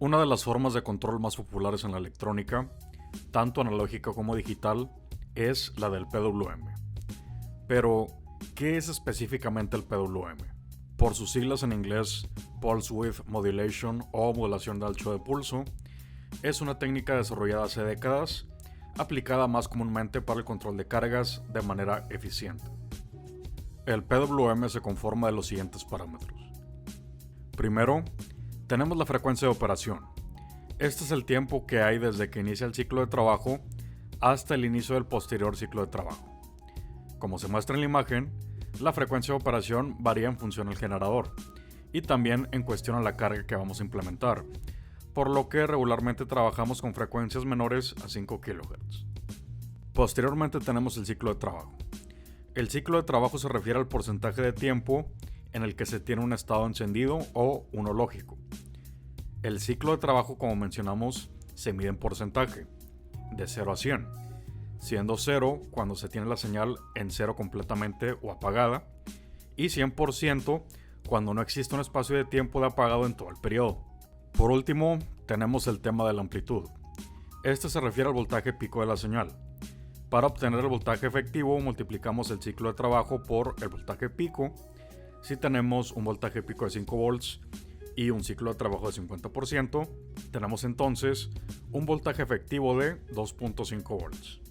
Una de las formas de control más populares en la electrónica, tanto analógica como digital, es la del PWM. Pero, ¿qué es específicamente el PWM? Por sus siglas en inglés, Pulse Width Modulation o modulación de ancho de pulso, es una técnica desarrollada hace décadas, aplicada más comúnmente para el control de cargas de manera eficiente. El PWM se conforma de los siguientes parámetros. Primero, tenemos la frecuencia de operación. Este es el tiempo que hay desde que inicia el ciclo de trabajo hasta el inicio del posterior ciclo de trabajo. Como se muestra en la imagen, la frecuencia de operación varía en función del generador y también en cuestión a la carga que vamos a implementar, por lo que regularmente trabajamos con frecuencias menores a 5 kHz. Posteriormente tenemos el ciclo de trabajo. El ciclo de trabajo se refiere al porcentaje de tiempo en el que se tiene un estado encendido o uno lógico. El ciclo de trabajo, como mencionamos, se mide en porcentaje, de 0 a 100, siendo 0 cuando se tiene la señal en 0 completamente o apagada, y 100% cuando no existe un espacio de tiempo de apagado en todo el periodo. Por último, tenemos el tema de la amplitud. Este se refiere al voltaje pico de la señal. Para obtener el voltaje efectivo, multiplicamos el ciclo de trabajo por el voltaje pico. Si tenemos un voltaje pico de 5 volts y un ciclo de trabajo de 50%, tenemos entonces un voltaje efectivo de 2.5 volts.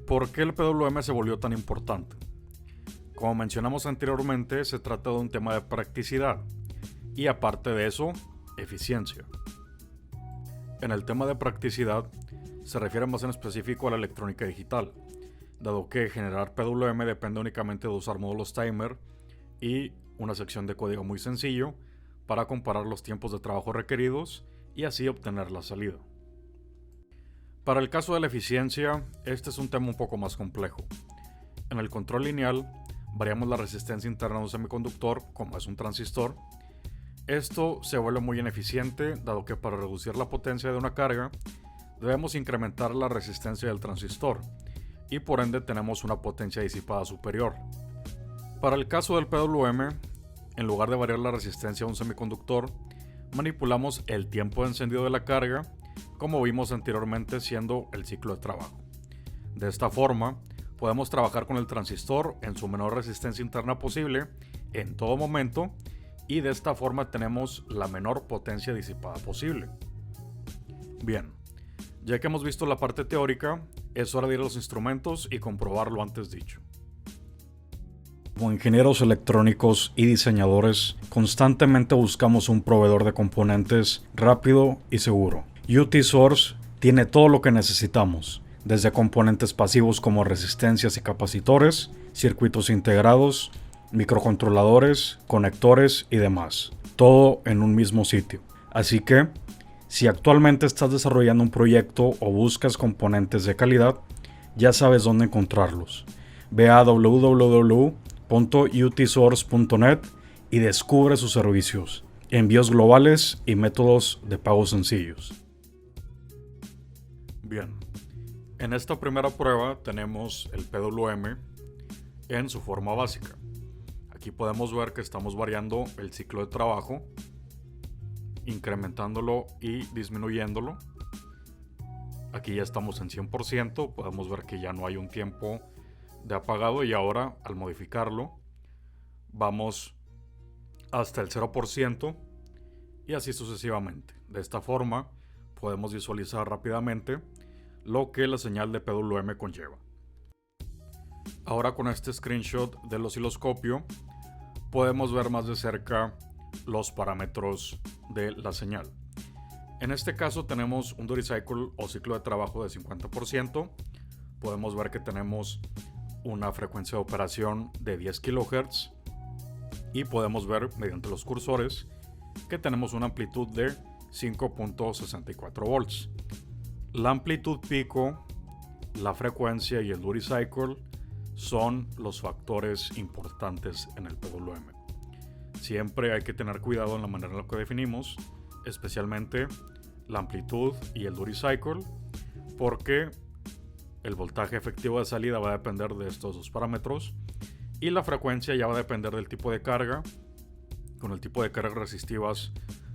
¿Por qué el PWM se volvió tan importante? Como mencionamos anteriormente, se trata de un tema de practicidad y, aparte de eso, eficiencia. En el tema de practicidad se refiere más en específico a la electrónica digital, dado que generar PWM depende únicamente de usar módulos timer y una sección de código muy sencillo para comparar los tiempos de trabajo requeridos y así obtener la salida. Para el caso de la eficiencia, este es un tema un poco más complejo. En el control lineal, variamos la resistencia interna de un semiconductor, como es un transistor. Esto se vuelve muy ineficiente, dado que para reducir la potencia de una carga, debemos incrementar la resistencia del transistor, y por ende tenemos una potencia disipada superior. Para el caso del PWM, en lugar de variar la resistencia de un semiconductor, manipulamos el tiempo de encendido de la carga, como vimos anteriormente siendo el ciclo de trabajo. De esta forma, podemos trabajar con el transistor en su menor resistencia interna posible en todo momento, y de esta forma tenemos la menor potencia disipada posible. Bien, ya que hemos visto la parte teórica, es hora de ir a los instrumentos y comprobar lo antes dicho. Como ingenieros electrónicos y diseñadores, constantemente buscamos un proveedor de componentes rápido y seguro. UT-Source tiene todo lo que necesitamos, desde componentes pasivos como resistencias y capacitores, circuitos integrados, microcontroladores, conectores y demás. Todo en un mismo sitio. Así que, si actualmente estás desarrollando un proyecto o buscas componentes de calidad, ya sabes dónde encontrarlos. Ve a www.utsource.net y descubre sus servicios, envíos globales y métodos de pago sencillos. Bien, en esta primera prueba tenemos el PWM en su forma básica. Aquí podemos ver que estamos variando el ciclo de trabajo, incrementándolo y disminuyéndolo. Aquí ya estamos en 100%, podemos ver que ya no hay un tiempo de apagado, y ahora al modificarlo vamos hasta el 0% y así sucesivamente. De esta forma podemos visualizar rápidamente lo que la señal de PWM conlleva. Ahora, con este screenshot del osciloscopio podemos ver más de cerca los parámetros de la señal. En este caso tenemos un duty cycle o ciclo de trabajo de 50%. Podemos ver que tenemos una frecuencia de operación de 10 kHz y podemos ver mediante los cursores que tenemos una amplitud de 5.64 volts. La amplitud pico, la frecuencia y el duty cycle son los factores importantes en el PWM. Siempre hay que tener cuidado en la manera en la que definimos, especialmente la amplitud y el duty cycle, porque el voltaje efectivo de salida va a depender de estos dos parámetros y la frecuencia ya va a depender del tipo de carga. Con el tipo de cargas resistivas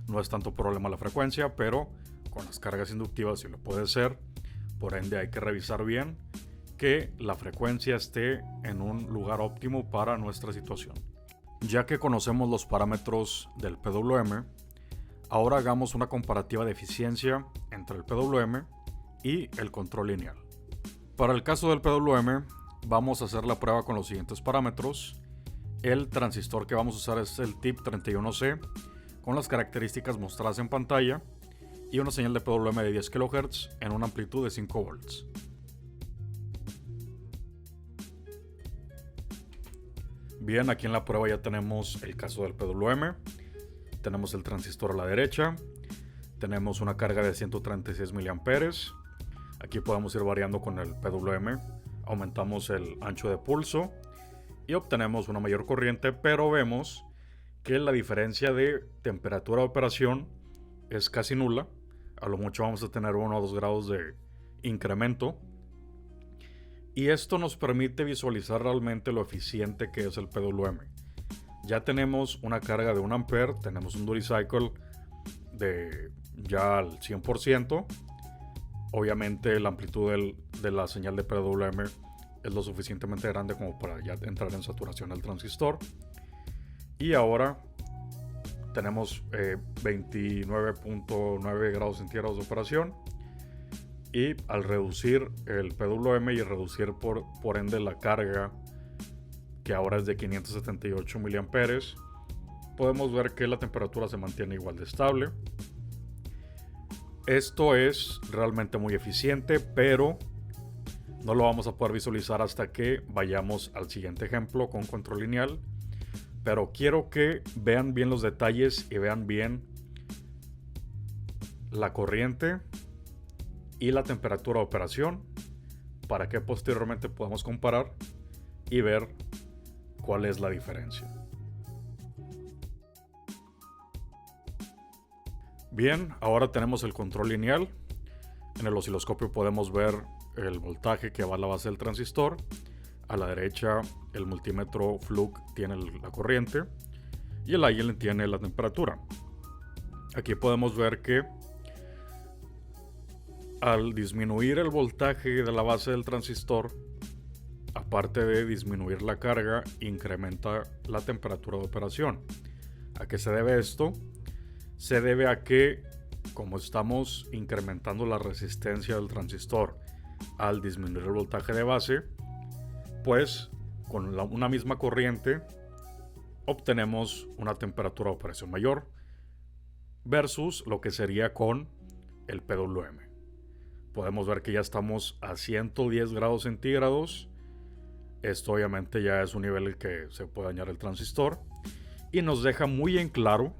no es tanto problema la frecuencia, pero con las cargas inductivas sí lo puede ser. Por ende hay que revisar bien que la frecuencia esté en un lugar óptimo para nuestra situación. Ya que conocemos los parámetros del PWM, ahora hagamos una comparativa de eficiencia entre el PWM y el control lineal. Para el caso del PWM, vamos a hacer la prueba con los siguientes parámetros. El transistor que vamos a usar es el TIP31C, con las características mostradas en pantalla, y una señal de PWM de 10 kHz en una amplitud de 5 volts. Bien, aquí en la prueba ya tenemos el caso del PWM. Tenemos el transistor a la derecha. Tenemos una carga de 136 mA. Aquí podemos ir variando con el PWM. Aumentamos el ancho de pulso y obtenemos una mayor corriente, pero vemos que la diferencia de temperatura de operación es casi nula. A lo mucho vamos a tener 1 o 2 grados de incremento. Y esto nos permite visualizar realmente lo eficiente que es el PWM. Ya tenemos una carga de 1 ampere, tenemos un duty cycle de ya al 100%. Obviamente la amplitud de la señal de PWM es lo suficientemente grande como para ya entrar en saturación del transistor. Y ahora tenemos 29.9 grados centígrados de operación. Y al reducir el PWM y reducir por ende la carga, que ahora es de 578 mA, podemos ver que la temperatura se mantiene igual de estable. Esto es realmente muy eficiente, pero no lo vamos a poder visualizar hasta que vayamos al siguiente ejemplo con control lineal. Pero quiero que vean bien los detalles y vean bien la corriente y la temperatura de operación para que posteriormente podamos comparar y ver cuál es la diferencia. Bien, ahora tenemos el control lineal. En el osciloscopio podemos ver el voltaje que va a la base del transistor. A la derecha el multímetro Fluke tiene la corriente y el IELN tiene la temperatura. Aquí podemos ver que al disminuir el voltaje de la base del transistor, aparte de disminuir la carga, incrementa la temperatura de operación. ¿A qué se debe esto? Se debe a que, como estamos incrementando la resistencia del transistor al disminuir el voltaje de base, pues con una misma corriente obtenemos una temperatura de operación mayor versus lo que sería con el PWM. Podemos ver que ya estamos a 110 grados centígrados. Esto obviamente ya es un nivel que se puede dañar el transistor y nos deja muy en claro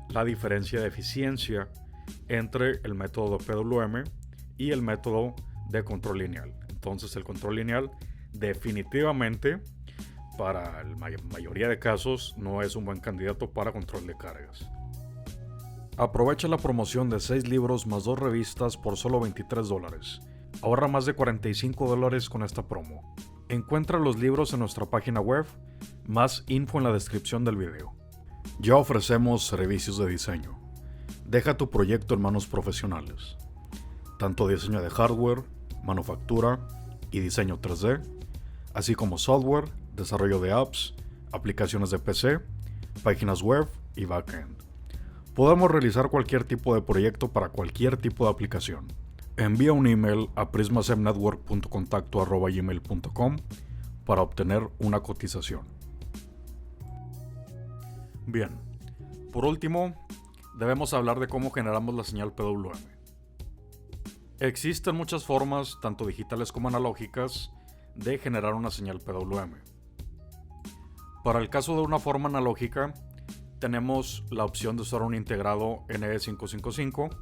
la diferencia de eficiencia entre el método de PWM y el método de control lineal. Entonces el control lineal definitivamente para la mayoría de casos no es un buen candidato para control de cargas. Aprovecha la promoción de 6 libros más 2 revistas por solo $23. Ahorra más de $45 con esta promo. Encuentra los libros en nuestra página web, más info en la descripción del video. Ya ofrecemos servicios de diseño. Deja tu proyecto en manos profesionales. Tanto diseño de hardware, manufactura y diseño 3D, así como software, desarrollo de apps, aplicaciones de PC, páginas web y backend. Podemos realizar cualquier tipo de proyecto para cualquier tipo de aplicación. Envía un email a prismasemnetwork.contacto@gmail.com para obtener una cotización. Bien, por último, debemos hablar de cómo generamos la señal PWM. Existen muchas formas, tanto digitales como analógicas, de generar una señal PWM. Para el caso de una forma analógica, tenemos la opción de usar un integrado NE555.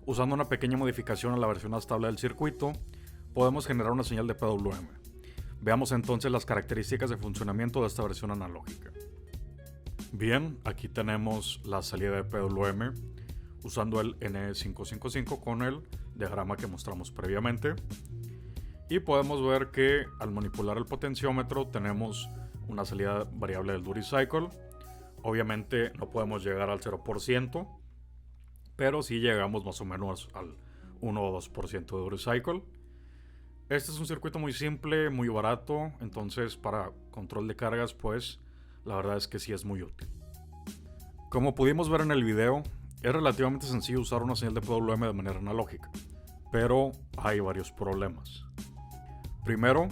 Usando una pequeña modificación a la versión estable del circuito, podemos generar una señal de PWM. Veamos entonces las características de funcionamiento de esta versión analógica. Bien, aquí tenemos la salida de PWM usando el NE555 con el diagrama que mostramos previamente. Y podemos ver que al manipular el potenciómetro tenemos una salida variable del duty cycle, Obviamente no podemos llegar al 0%, pero sí llegamos más o menos al 1 o 2% de Duricycle. Este es un circuito muy simple, muy barato, entonces para control de cargas pues la verdad es que sí es muy útil. Como pudimos ver en el video, es relativamente sencillo usar una señal de PWM de manera analógica, pero hay varios problemas. Primero,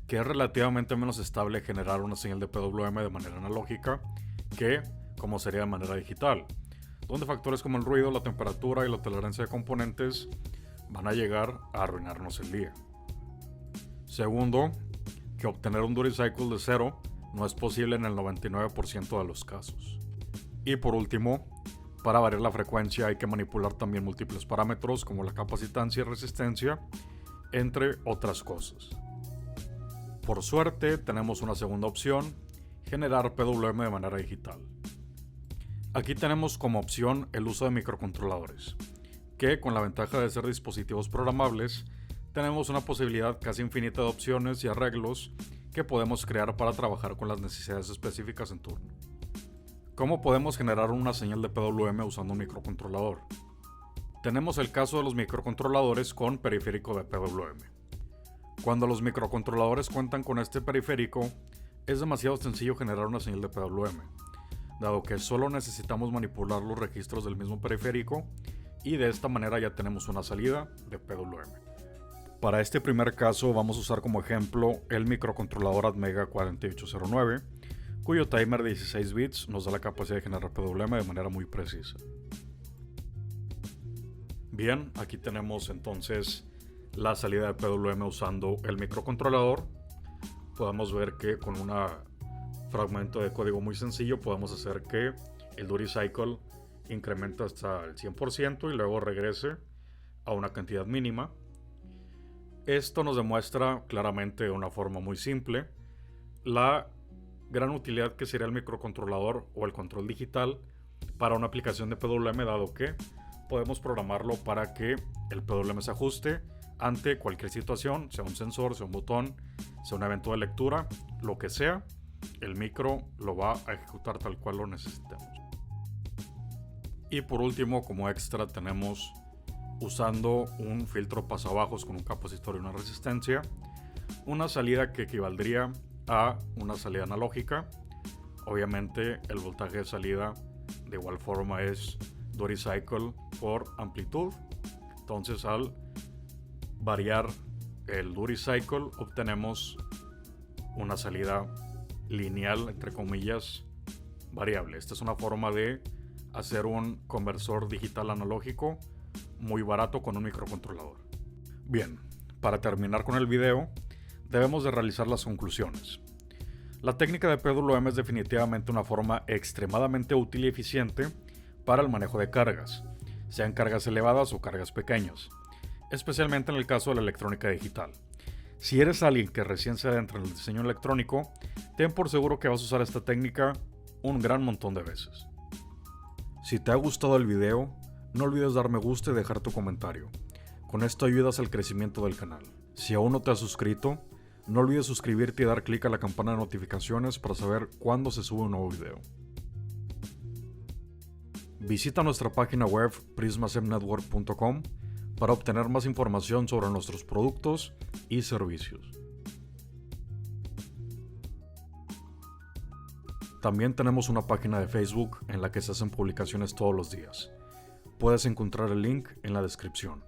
que es relativamente menos estable generar una señal de PWM de manera analógica que como sería de manera digital, donde factores como el ruido, la temperatura y la tolerancia de componentes van a llegar a arruinarnos el día. Segundo, que obtener un Duricycle de cero no es posible en el 99% de los casos. Y por último, para variar la frecuencia hay que manipular también múltiples parámetros como la capacitancia y resistencia, entre otras cosas. Por suerte tenemos una segunda opción, generar PWM de manera digital. Aquí tenemos como opción el uso de microcontroladores, que con la ventaja de ser dispositivos programables, tenemos una posibilidad casi infinita de opciones y arreglos que podemos crear para trabajar con las necesidades específicas en turno. ¿Cómo podemos generar una señal de PWM usando un microcontrolador? Tenemos el caso de los microcontroladores con periférico de PWM. Cuando los microcontroladores cuentan con este periférico, es demasiado sencillo generar una señal de PWM, dado que solo necesitamos manipular los registros del mismo periférico y de esta manera ya tenemos una salida de PWM. Para este primer caso vamos a usar como ejemplo el microcontrolador Atmega 4809, cuyo timer de 16 bits nos da la capacidad de generar PWM de manera muy precisa. Bien, aquí tenemos entonces la salida de PWM usando el microcontrolador. Podemos ver que con un fragmento de código muy sencillo podemos hacer que el Duricycle incremente hasta el 100% y luego regrese a una cantidad mínima. Esto nos demuestra claramente de una forma muy simple la gran utilidad que sería el microcontrolador o el control digital para una aplicación de PWM, dado que podemos programarlo para que el PWM se ajuste ante cualquier situación, sea un sensor, sea un botón, sea un evento de lectura, lo que sea, el micro lo va a ejecutar tal cual lo necesitemos. Y por último, como extra, tenemos usando un filtro pasabajos con un capacitor y una resistencia, una salida que equivaldría a una salida analógica. Obviamente el voltaje de salida de igual forma es Duricycle por amplitud. Entonces al variar el Duricycle obtenemos una salida lineal, entre comillas, variable. Esta es una forma de hacer un conversor digital analógico muy barato con un microcontrolador. Bien, para terminar con el video, debemos de realizar las conclusiones. La técnica de PWM es definitivamente una forma extremadamente útil y eficiente para el manejo de cargas, sean cargas elevadas o cargas pequeñas, especialmente en el caso de la electrónica digital. Si eres alguien que recién se adentra en el diseño electrónico, ten por seguro que vas a usar esta técnica un gran montón de veces. Si te ha gustado el video, no olvides dar me gusta y dejar tu comentario. Con esto ayudas al crecimiento del canal. Si aún no te has suscrito, no olvides suscribirte y dar clic a la campana de notificaciones para saber cuándo se sube un nuevo video. Visita nuestra página web prismasemnetwork.com para obtener más información sobre nuestros productos y servicios. También tenemos una página de Facebook en la que se hacen publicaciones todos los días. Puedes encontrar el link en la descripción.